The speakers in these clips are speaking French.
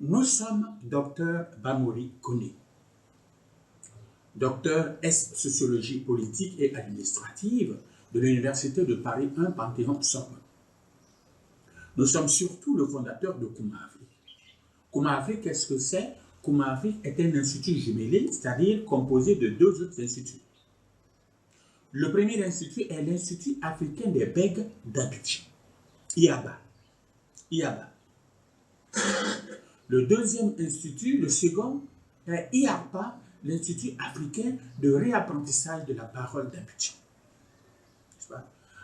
Nous sommes Dr Bamori Koné, docteur S sociologie politique et administrative de l'Université de Paris 1 Panthéon-Sorbonne. Nous sommes surtout le fondateur de Koumavri. Koumavri, qu'est-ce que c'est? Koumavri est un institut jumelé, c'est-à-dire composé de deux autres instituts. Le premier institut est l'Institut africain des bègues d'Abidjan, IABA. Le deuxième institut, le second, est IARPA, l'Institut africain de réapprentissage de la parole d'Abidjan.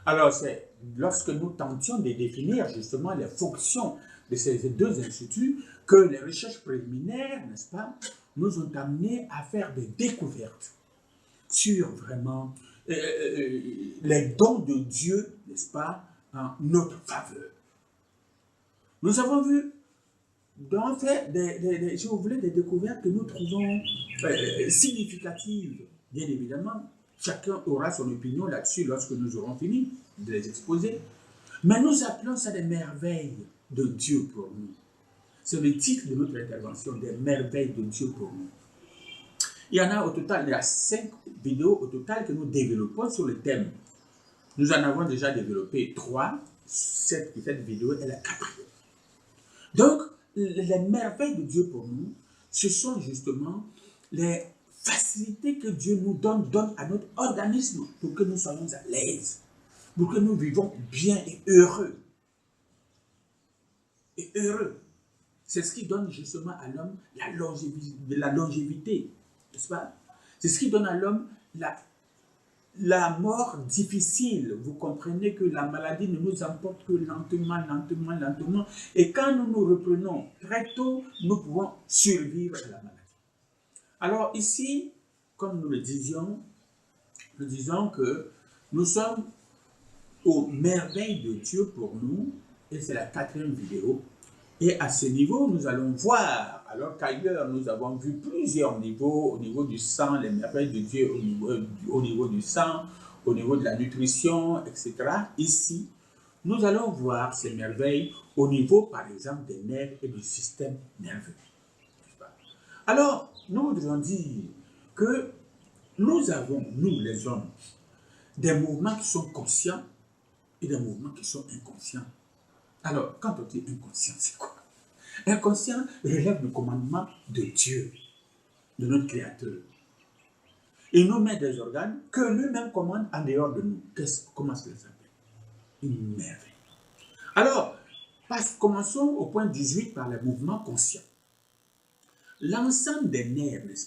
Alors, c'est lorsque nous tentions de définir justement les fonctions de ces deux instituts que les recherches préliminaires, n'est-ce pas, nous ont amené à faire des découvertes sur vraiment les dons de Dieu, n'est-ce pas, en notre faveur. Nous avons vu, dans fait, si vous voulez, des découvertes que nous trouvons significatives, bien évidemment. Chacun aura son opinion là-dessus lorsque nous aurons fini de les exposer. Mais nous appelons ça des merveilles de Dieu pour nous. C'est le titre de notre intervention, des merveilles de Dieu pour nous. Il y en a au total, il y a 5 vidéos au total que nous développons sur le thème. Nous en avons déjà développé 3. Cette vidéo est la 4e. Donc, les merveilles de Dieu pour nous, ce sont justement les facilités que Dieu nous donne à notre organisme pour que nous soyons à l'aise, pour que nous vivons bien et heureux. C'est ce qui donne justement à l'homme la longévité, n'est-ce pas? C'est ce qui donne à l'homme la mort difficile. Vous comprenez que la maladie ne nous emporte que lentement. Et quand nous nous reprenons très tôt, nous pouvons survivre à la maladie. Alors ici, comme nous le disions, nous disons que nous sommes aux merveilles de Dieu pour nous, et c'est la 4e vidéo. Et à ce niveau, nous allons voir, alors qu'ailleurs, nous avons vu plusieurs niveaux, au niveau du sang, les merveilles de Dieu au niveau du sang, au niveau de la nutrition, etc. Ici, nous allons voir ces merveilles au niveau, par exemple, des nerfs et du système nerveux. Alors, nous voudrions dire que nous avons, nous les hommes, des mouvements qui sont conscients et des mouvements qui sont inconscients. Alors, quand on dit inconscient, c'est quoi? Inconscient relève du commandement de Dieu, de notre Créateur. Il nous met des organes que lui-même commande en dehors de nous. Comment est-ce que ça s'appelle? Une merveille. Alors, commençons au point 18 par les mouvements conscients. L'ensemble des nerfs, n'est-ce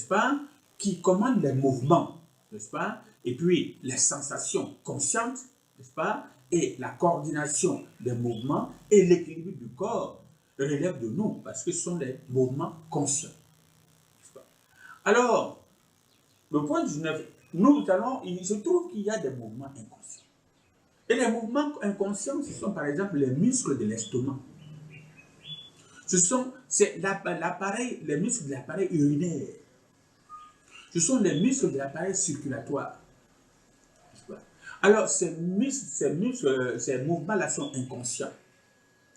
pas, qui commandent les mouvements, n'est-ce pas, et puis les sensations conscientes, n'est-ce pas, et la coordination des mouvements et l'équilibre du corps relèvent de nous, parce que ce sont des mouvements conscients. Alors, le point 19, il se trouve qu'il y a des mouvements inconscients. Et les mouvements inconscients, ce sont par exemple les muscles de l'estomac. C'est les muscles de l'appareil urinaire. Ce sont les muscles de l'appareil circulatoire. Alors, ces mouvements-là sont inconscients.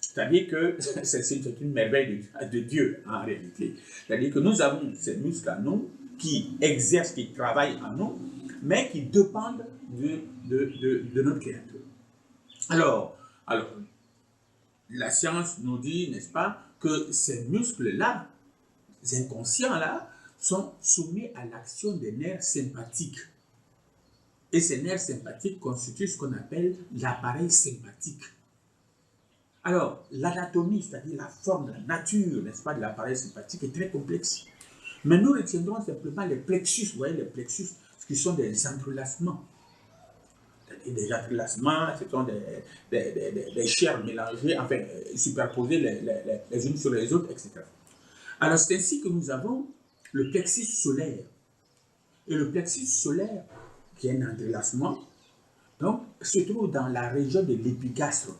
C'est-à-dire que c'est une merveille de Dieu, en réalité. C'est-à-dire que nous avons ces muscles à nous qui exercent, qui travaillent en nous, mais qui dépendent de notre Créateur. Alors, la science nous dit, n'est-ce pas, que ces muscles-là, ces inconscients-là, sont soumis à l'action des nerfs sympathiques. Et ces nerfs sympathiques constituent ce qu'on appelle l'appareil sympathique. Alors, l'anatomie, c'est-à-dire la forme, la nature, n'est-ce pas, de l'appareil sympathique est très complexe. Mais nous retiendrons simplement les plexus, vous voyez, les plexus, qui sont des entrelacements. Des entrelacements, ce sont des chairs mélangées, enfin, superposées les unes sur les autres, etc. Alors, c'est ainsi que nous avons le plexus solaire. Et le plexus solaire, qui est un entrelacement, donc, se trouve dans la région de l'épigastre.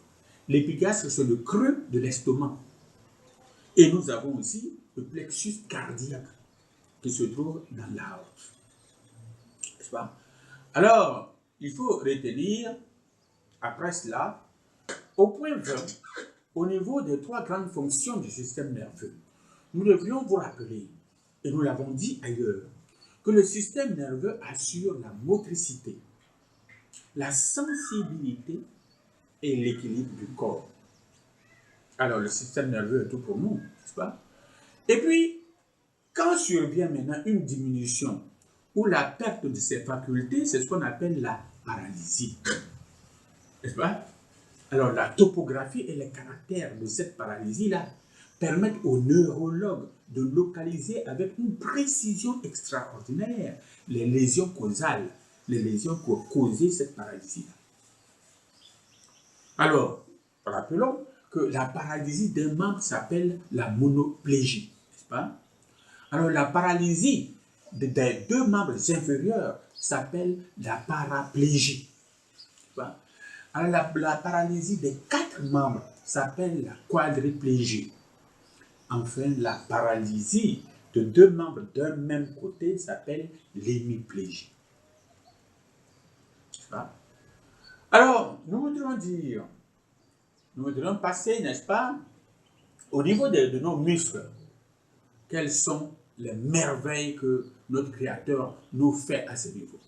L'épigastre, c'est le creux de l'estomac. Et nous avons aussi le plexus cardiaque, qui se trouve dans l'aorte. N'est-ce pas? Alors, il faut retenir, après cela, au point 20, au niveau des trois grandes fonctions du système nerveux, nous devrions vous rappeler, et nous l'avons dit ailleurs, que le système nerveux assure la motricité, la sensibilité et l'équilibre du corps. Alors, le système nerveux est tout pour nous, n'est-ce pas? Et puis, quand survient maintenant une diminution ou la perte de ses facultés, c'est ce qu'on appelle la paralysie, n'est-ce pas? Alors, la topographie et les caractères de cette paralysie-là permettent aux neurologues de localiser avec une précision extraordinaire les lésions causales, les lésions qui ont causé cette paralysie-là. Alors, rappelons que la paralysie d'un membre s'appelle la monoplégie, n'est-ce pas? Alors, la paralysie des deux membres inférieurs s'appelle la paraplégie, n'est-ce pas? Alors, la paralysie des 4 membres s'appelle la quadriplégie. Enfin, la paralysie de 2 membres d'un même côté s'appelle l'hémiplégie. N'est-ce pas? Alors, nous voudrions passer, n'est-ce pas, au niveau de nos muscles. Quelles sont les merveilles que notre Créateur nous fait à ce niveau?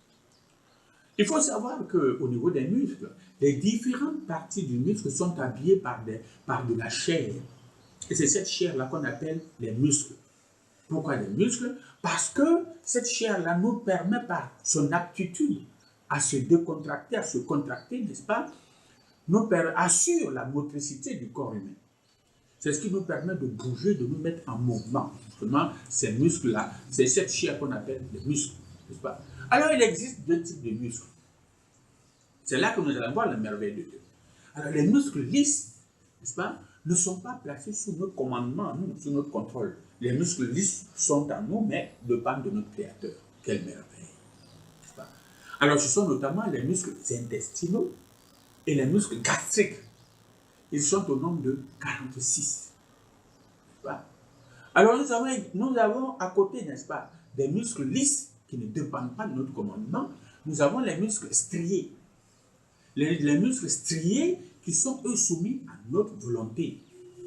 Il faut savoir qu'au niveau des muscles, les différentes parties du muscle sont habillées par de la chair. Et c'est cette chair-là qu'on appelle les muscles. Pourquoi les muscles? Parce que cette chair-là nous permet par son aptitude à se décontracter, à se contracter, n'est-ce pas? Assure la motricité du corps humain. C'est ce qui nous permet de bouger, de nous mettre en mouvement. Justement, ces muscles-là, c'est cette chair qu'on appelle les muscles, n'est-ce pas? Alors, il existe 2 types de muscles. C'est là que nous allons voir la merveille de Dieu. Alors, les muscles lisses, n'est-ce pas, ne sont pas placés sous notre commandement, nous, sous notre contrôle. Les muscles lisses sont en nous, mais dépendent de notre Créateur. Quelle merveille, n'est-ce pas? Alors, ce sont notamment les muscles intestinaux et les muscles gastriques. Ils sont au nombre de 46. N'est-ce pas? Alors, nous avons à côté, n'est-ce pas, des muscles lisses qui ne dépendent pas de notre commandement. Nous avons les muscles striés. Les muscles striés qui sont, eux, soumis à notre volonté.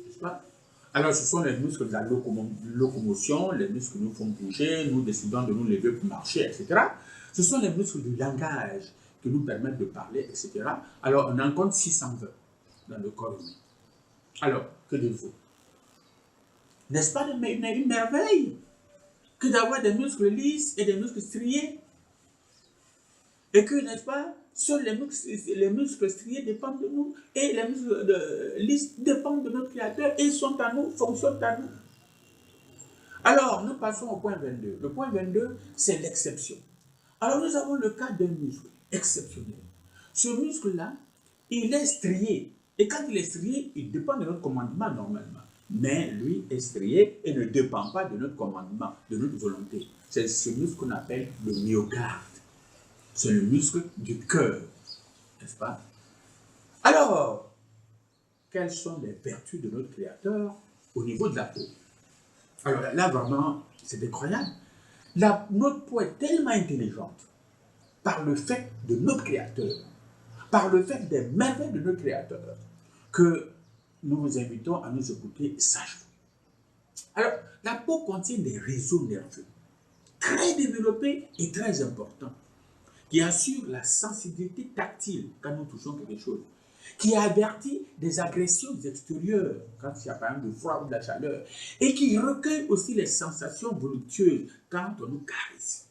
N'est-ce pas? Alors, ce sont les muscles de la locomotion, les muscles qui nous font bouger, nous décidons de nous lever pour marcher, etc. Ce sont les muscles du langage qui nous permettent de parler, etc. Alors, on en compte 620 dans le corps humain. Alors, que dites-vous? N'est-ce pas une merveille que d'avoir des muscles lisses et des muscles striés? Et que, n'est-ce pas, seuls les muscles striés dépendent de nous et les muscles lisses dépendent de notre Créateur et sont à nous, fonctionnent à nous. Alors, nous passons au point 22. Le point 22, c'est l'exception. Alors, nous avons le cas d'un muscle exceptionnel. Ce muscle-là, il est strié. Et quand il est strié, il dépend de notre commandement normalement. Mais lui est strié et ne dépend pas de notre commandement, de notre volonté. C'est ce muscle qu'on appelle le myocarde. C'est le muscle du cœur, n'est-ce pas? Alors, quelles sont les vertus de notre Créateur au niveau de la peau? Alors là, vraiment, c'est incroyable. Notre peau est tellement intelligente par le fait de notre Créateur, par le fait des merveilles de notre Créateur, que nous vous invitons à nous écouter sagement. Alors, la peau contient des réseaux nerveux très développés et très importants, qui assurent la sensibilité tactile quand nous touchons quelque chose, qui avertit des agressions extérieures quand il y a par exemple du froid ou de la chaleur, et qui recueille aussi les sensations voluptueuses quand on nous caresse.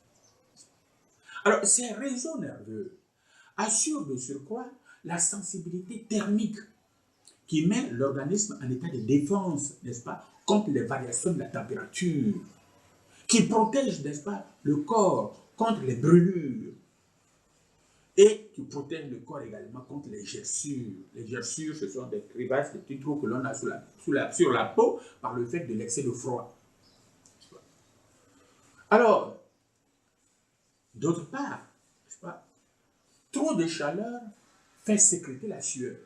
Alors, ces réseaux nerveux assurent de surcroît la sensibilité thermique qui met l'organisme en état de défense, n'est-ce pas, contre les variations de la température, qui protège, n'est-ce pas, le corps contre les brûlures, et qui protège le corps également contre les gerçures. Les gerçures, ce sont des crevasses, des petits trous que l'on a sur la peau par le fait de l'excès de froid. Alors, d'autre part, n'est-ce pas, trop de chaleur fait sécréter la sueur.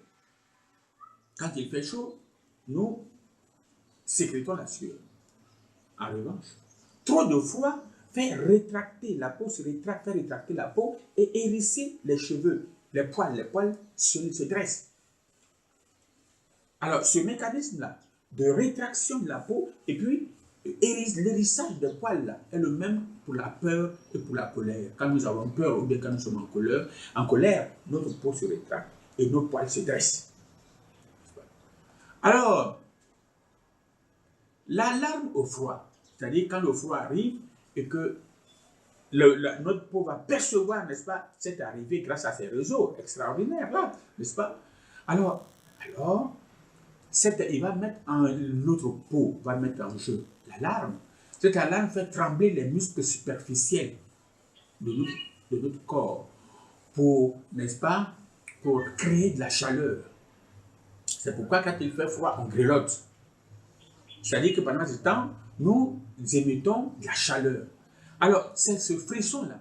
Quand il fait chaud, nous sécrétons la sueur. En revanche, trop de froid fait rétracter la peau, se rétracte, fait rétracter la peau et hérisser les cheveux. Les poils se dressent. Alors, ce mécanisme-là de rétraction de la peau et puis l'hérissage des poils là, est le même pour la peur et pour la colère. Quand nous avons peur ou bien quand nous sommes en colère, notre peau se rétracte et nos poils se dressent. Alors, l'alarme au froid, c'est-à-dire quand le froid arrive et que notre peau va percevoir, n'est-ce pas, cette arrivée grâce à ces réseaux extraordinaires là, n'est-ce pas? Alors, il va mettre notre peau va mettre en jeu l'alarme. Cette alarme fait trembler les muscles superficiels de notre corps pour, n'est-ce pas, pour créer de la chaleur. C'est pourquoi quand il fait froid, on grelotte. C'est-à-dire que pendant ce temps, nous émettons de la chaleur. Alors, c'est ce frisson-là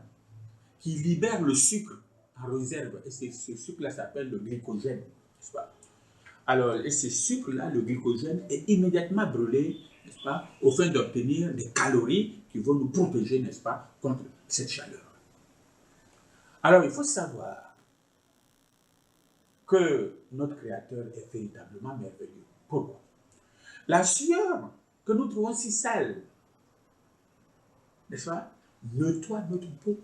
qui libère le sucre en réserve. Et ce sucre-là s'appelle le glycogène, n'est-ce pas? Alors, et ce sucre-là, le glycogène, est immédiatement brûlé, n'est-ce pas, au fin d'obtenir des calories qui vont nous protéger, n'est-ce pas, contre cette chaleur. Alors, il faut savoir que notre Créateur est véritablement merveilleux. Pourquoi? La sueur que nous trouvons si sale, n'est-ce pas, nettoie notre peau.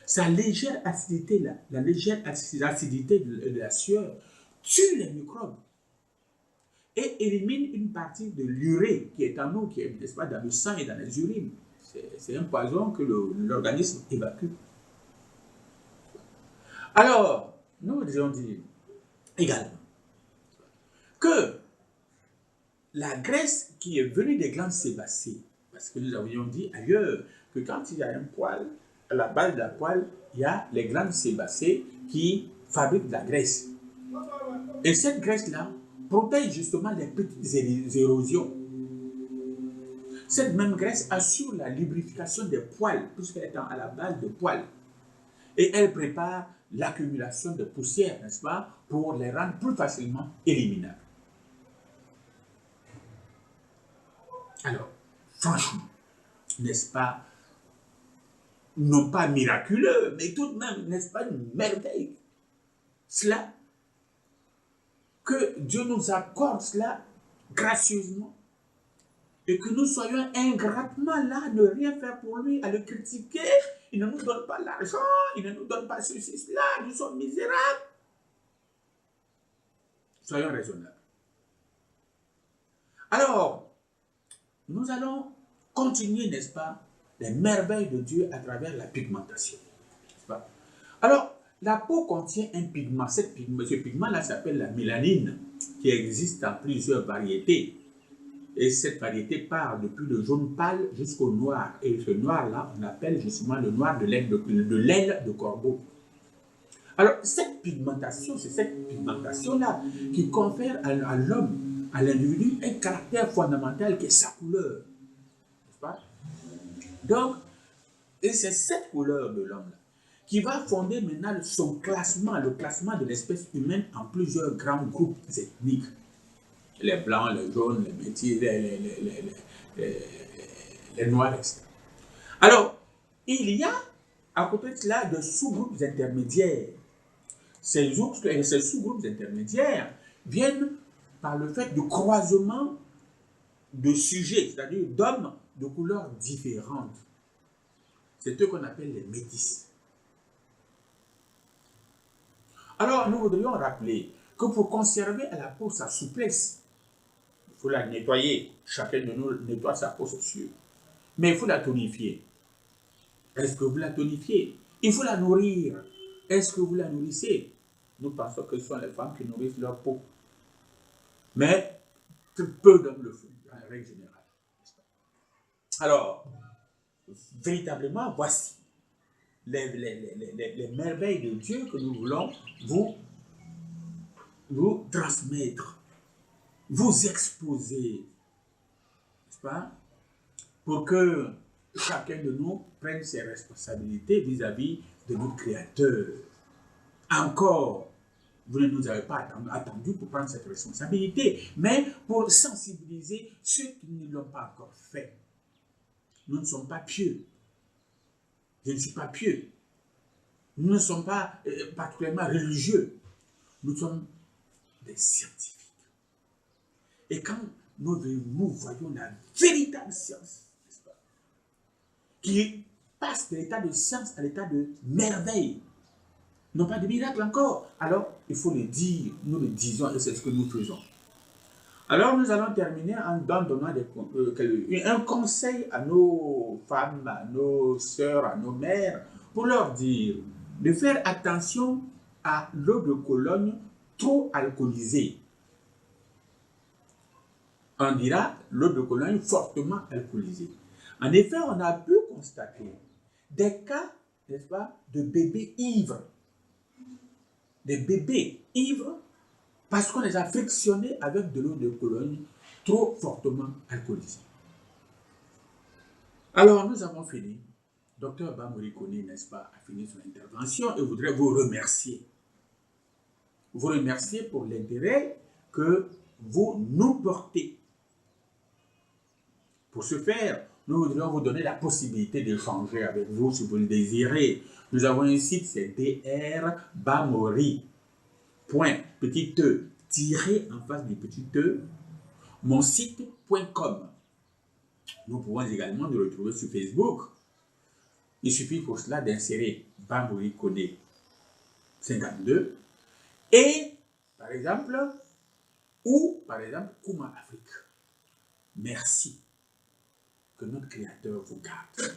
Sa légère acidité, là, la légère acidité de la sueur tue les microbes et élimine une partie de l'urée qui est en nous, qui est, n'est-ce pas, dans le sang et dans les urines. C'est un poison que l'organisme évacue. Alors, nous devons dire également que la graisse qui est venue des glandes sébacées, parce que nous avions dit ailleurs que quand il y a un poil, à la base de la poêle, il y a les glandes sébacées qui fabriquent de la graisse. Et cette graisse-là protège justement les petites érosions. Cette même graisse assure la lubrification des poils, puisqu'elle est à la base de poils. Et elle prépare l'accumulation de poussière, n'est-ce pas, pour les rendre plus facilement éliminables. Alors, franchement, n'est-ce pas, non pas miraculeux, mais tout de même, n'est-ce pas, une merveille. Cela, que Dieu nous accorde cela gracieusement et que nous soyons ingratement là à ne rien faire pour lui, à le critiquer. Il ne nous donne pas l'argent, il ne nous donne pas ceci, cela, nous sommes misérables. Soyons raisonnables. Alors, nous allons continuer, n'est-ce pas, les merveilles de Dieu à travers la pigmentation. N'est-ce pas? Alors, la peau contient un pigment. Ce pigment-là s'appelle la mélanine, qui existe en plusieurs variétés. Et cette variété part depuis le jaune pâle jusqu'au noir. Et ce noir-là, on appelle justement le noir de l'aile de corbeau. Alors, cette pigmentation, c'est cette pigmentation-là qui confère à l'homme, à l'individu, un caractère fondamental qui est sa couleur. N'est-ce pas? Donc, et c'est cette couleur de l'homme qui va fonder maintenant son classement, le classement de l'espèce humaine en plusieurs grands groupes ethniques. Les blancs, les jaunes, les métis, les noirs, etc. Alors, il y a à côté de cela de sous-groupes intermédiaires. Ces sous-groupes intermédiaires viennent par le fait du croisement de sujets, c'est-à-dire d'hommes de couleurs différentes. C'est eux qu'on appelle les métis. Alors, nous voudrions rappeler que pour conserver à la peau sa souplesse, il faut la nettoyer. Chacun de nous nettoie sa peau, c'est sûr. Mais il faut la tonifier. Est-ce que vous la tonifiez? Il faut la nourrir. Est-ce que vous la nourrissez? Nous pensons que ce sont les femmes qui nourrissent leur peau. Mais peu d'hommes le font, en règle générale. Alors, véritablement, voici les merveilles de Dieu que nous voulons vous transmettre, vous exposer, n'est-ce pas, pour que chacun de nous prenne ses responsabilités vis-à-vis de notre Créateur. Encore, vous ne nous avez pas attendu pour prendre cette responsabilité, mais pour sensibiliser ceux qui ne l'ont pas encore fait. Nous ne sommes pas pieux. Je ne suis pas pieux. Nous ne sommes pas particulièrement religieux. Nous sommes des scientifiques. Et quand nous voyons la véritable science, n'est-ce pas, qui passe de l'état de science à l'état de merveille, non pas de miracle encore, alors il faut le dire, nous le disons et c'est ce que nous faisons. Alors nous allons terminer en donnant un conseil à nos femmes, à nos sœurs, à nos mères, pour leur dire de faire attention à l'eau de Cologne trop alcoolisée. On dira l'eau de Cologne fortement alcoolisée. En effet, on a pu constater des cas, n'est-ce pas, de bébés ivres. Des bébés ivres parce qu'on les a frictionnés avec de l'eau de Cologne trop fortement alcoolisée. Alors, nous avons fini. Docteur Bamorikone, n'est-ce pas, a fini son intervention et voudrais vous remercier. Vous remercier pour l'intérêt que vous nous portez. Pour ce faire, nous voudrions vous donner la possibilité d'échanger avec vous si vous le désirez. Nous avons un site, c'est drbamori. Petit e, tiré en face des petits e, mon site.com. Nous pouvons également nous retrouver sur Facebook. Il suffit pour cela d'insérer Bamorikone 52 et, par exemple, Kuma Afrique. Merci. Que notre Créateur vous garde.